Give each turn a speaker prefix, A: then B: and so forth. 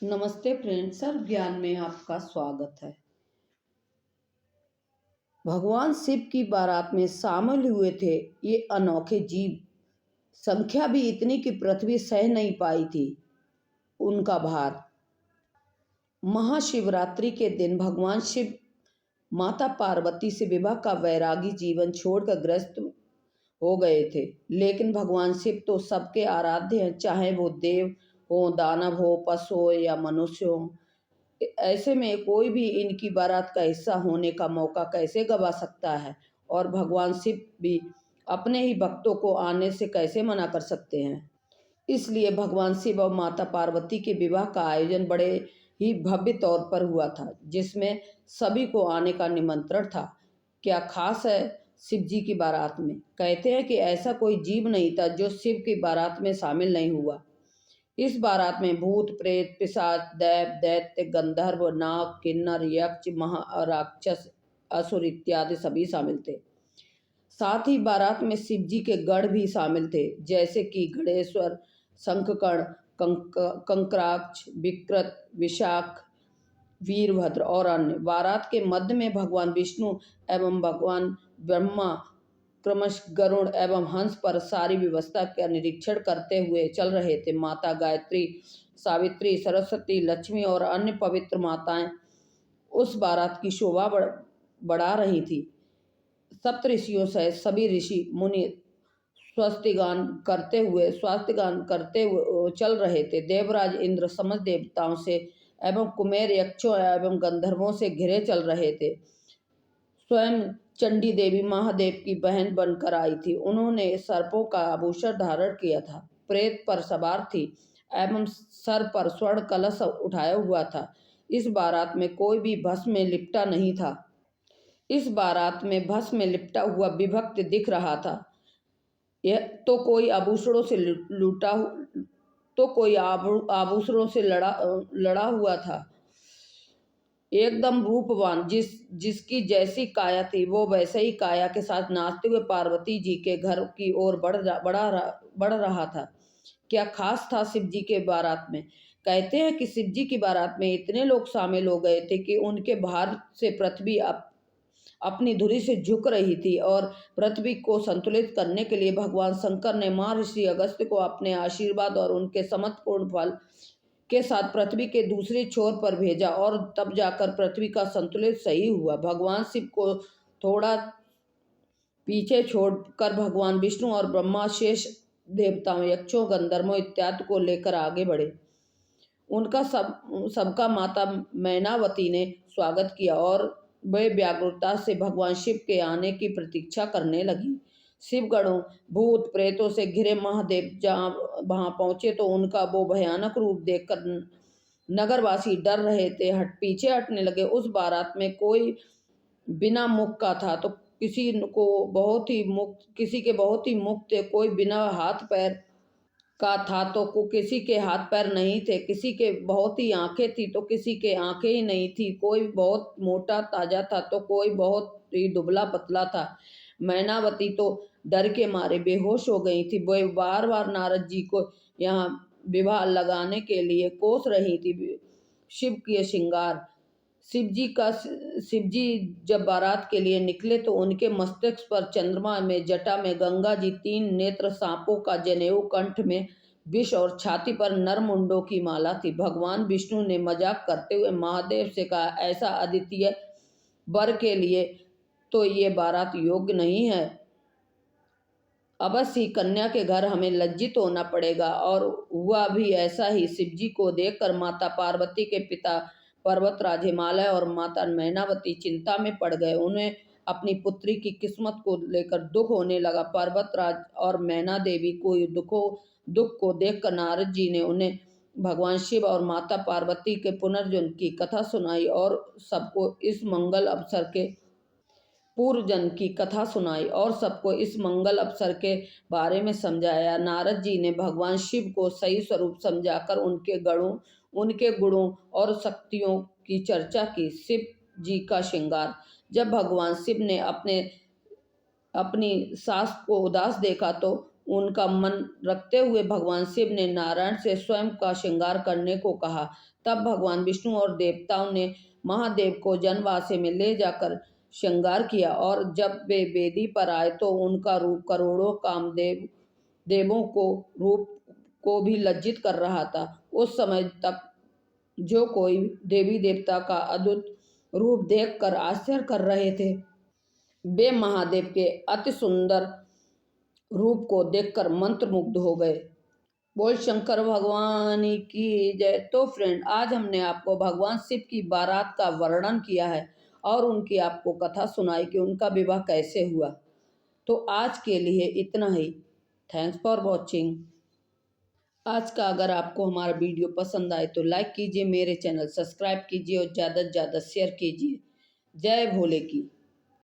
A: नमस्ते फ्रेंड्स, सर्व ज्ञान में आपका स्वागत है। भगवान शिव की बारात में शामिल हुए थे ये अनोखे जीव। संख्या भी इतनी कि पृथ्वी सह नहीं पाई थी उनका भार। महाशिवरात्रि के दिन भगवान शिव माता पार्वती से विवाह का वैरागी जीवन छोड़कर ग्रस्त हो गए थे। लेकिन भगवान शिव तो सबके आराध्य हैं, चाहे वो देव हो, दानव हो, पशु हो या मनुष्य हो। ऐसे में कोई भी इनकी बारात का हिस्सा होने का मौका कैसे गवा सकता है, और भगवान शिव भी अपने ही भक्तों को आने से कैसे मना कर सकते हैं। इसलिए भगवान शिव और माता पार्वती के विवाह का आयोजन बड़े ही भव्य तौर पर हुआ था, जिसमें सभी को आने का निमंत्रण था। क्या खास है शिव जी की बारात में? कहते हैं कि ऐसा कोई जीव नहीं था जो शिव की बारात में शामिल नहीं हुआ। इस बारात में भूत, प्रेत, पिशाच, दैव, दैत्य, गंधर्व, नाग, किन्नर, यक्ष, महा राक्षस, असुर इत्यादि सभी शामिल थे। साथ ही बारात में शिव जी के गण भी शामिल थे, जैसे कि गणेश्वर, शंखकर्ण, कंकराक्ष, विकृत, विशाख, वीरभद्र और अन्य। बारात के मध्य में भगवान विष्णु एवं भगवान ब्रह्मा क्रमश गरुड़ एवं हंस पर सारी व्यवस्था का निरीक्षण करते हुए चल रहे थे। माता गायत्री, सावित्री, सरस्वती, लक्ष्मी और अन्य पवित्र माताएं उस बारात की शोभा बढ़ा रही थी। सप्तऋषियों से सभी ऋषि मुनि स्वास्तिगान करते हुए चल रहे थे। देवराज इंद्र समस्त देवताओं से एवं कुमेर यक्षों एवं गंधर्वों से घिरे चल रहे थे। स्वयं चंडी देवी महादेव की बहन बनकर आई थी। उन्होंने सर्पों का आभूषण धारण किया था, प्रेत पर सवार थी एवं सर पर स्वर्ण कलश उठाया हुआ था। इस बारात में कोई भी भस्म में लिपटा नहीं था। इस बारात में भस्म में लिपटा हुआ विभक्त दिख रहा था। यह तो कोई आभूषणों से लूटा तो कोई आभूषणों से लड़ा हुआ था। एकदम रूपवान, जिसकी जैसी काया थी वो वैसे ही काया के साथ नाचते हुए पार्वती जी के घर की ओर बढ़ रहा था। क्या खास था शिव जी के बारात में? कहते हैं कि शिव जी की बारात में इतने लोग शामिल हो गए थे कि उनके भार से पृथ्वी अपनी धुरी से झुक रही थी, और पृथ्वी को संतुलित करने के लिए भगवान शंकर ने महर्षि अगस्त्य को अपने आशीर्वाद और उनके समर्थपूर्ण फल के साथ पृथ्वी के दूसरे छोर पर भेजा, और तब जाकर पृथ्वी का संतुलन सही हुआ। भगवान शिव को थोड़ा पीछे छोड़कर भगवान विष्णु और ब्रह्मा शेष देवताओं, यक्षों, गंधर्वों इत्यादि को लेकर आगे बढ़े। उनका सबका माता मैनावती ने स्वागत किया और वे व्याकुलता से भगवान शिव के आने की प्रतीक्षा करने लगी। शिवगणों, भूत प्रेतों से घिरे महादेव जहाँ वहां पहुंचे तो उनका वो भयानक रूप देखकर नगरवासी डर रहे थे, पीछे हटने लगे। उस बारात में कोई बिना मुख का था तो किसी के बहुत ही मुख थे, कोई बिना हाथ पैर का था तो किसी के हाथ पैर नहीं थे, किसी के बहुत ही आंखें थी तो किसी के आंखें ही नहीं थी, कोई बहुत मोटा ताजा था तो कोई बहुत ही दुबला पतला था। मैनावती तो डर के मारे बेहोश हो गई थी। वो बार बार नारद जी को यहाँ विवाह लगाने के लिए कोस रही थी। शिव के श्रृंगार। शिव जी जब बारात के लिए निकले तो उनके मस्तिष्क पर चंद्रमा में, जटा में गंगा जी, 3 नेत्र, सांपों का जनेऊ, कंठ में विष और छाती पर नरमुंडों की माला थी। भगवान विष्णु ने मजाक करते हुए महादेव से कहा, ऐसा अद्वितीय वर के लिए तो ये बारात योग्य नहीं है। अवश्य ही कन्या के घर हमें लज्जित होना पड़ेगा। और हुआ भी ऐसा ही। शिव जी को देखकर माता पार्वती के पिता पर्वतराज हिमालय और माता मैनावती चिंता में पड़ गए। उन्हें अपनी पुत्री की किस्मत को लेकर दुख होने लगा। पर्वतराज और मैना देवी को दुख को देखकर नारद जी ने उन्हें भगवान शिव और माता पार्वती के पुनर्जन्म की कथा सुनाई और सबको इस मंगल अवसर के बारे में समझाया। नारद जी ने भगवान शिव को सही स्वरूप समझाकर उनके गुणों और शक्तियों की चर्चा की। शिव जी का श्रृंगार। जब भगवान शिव ने अपनी सास को उदास देखा तो उनका मन रखते हुए भगवान शिव ने नारायण से स्वयं का श्रृंगार करने को कहा। तब भगवान विष्णु और देवताओं ने महादेव को जनवासे में ले जाकर श्रृंगार किया और जब वे वेदी पर आए तो उनका रूप करोड़ों कामदेव देवों को रूप को भी लज्जित कर रहा था। उस समय तक जो कोई देवी देवता का अद्भुत रूप देखकर आश्चर्य कर रहे थे, वे महादेव के अति सुंदर रूप को देखकर मंत्रमुग्ध हो गए। बोल शंकर भगवान की जय। तो फ्रेंड, आज हमने आपको भगवान शिव की बारात का वर्णन किया है और उनकी आपको कथा सुनाई कि उनका विवाह कैसे हुआ। तो आज के लिए इतना ही। Thanks for watching. आज का अगर आपको हमारा वीडियो पसंद आए तो लाइक कीजिए, मेरे चैनल सब्सक्राइब कीजिए और ज़्यादा से ज़्यादा शेयर कीजिए। जय भोले की।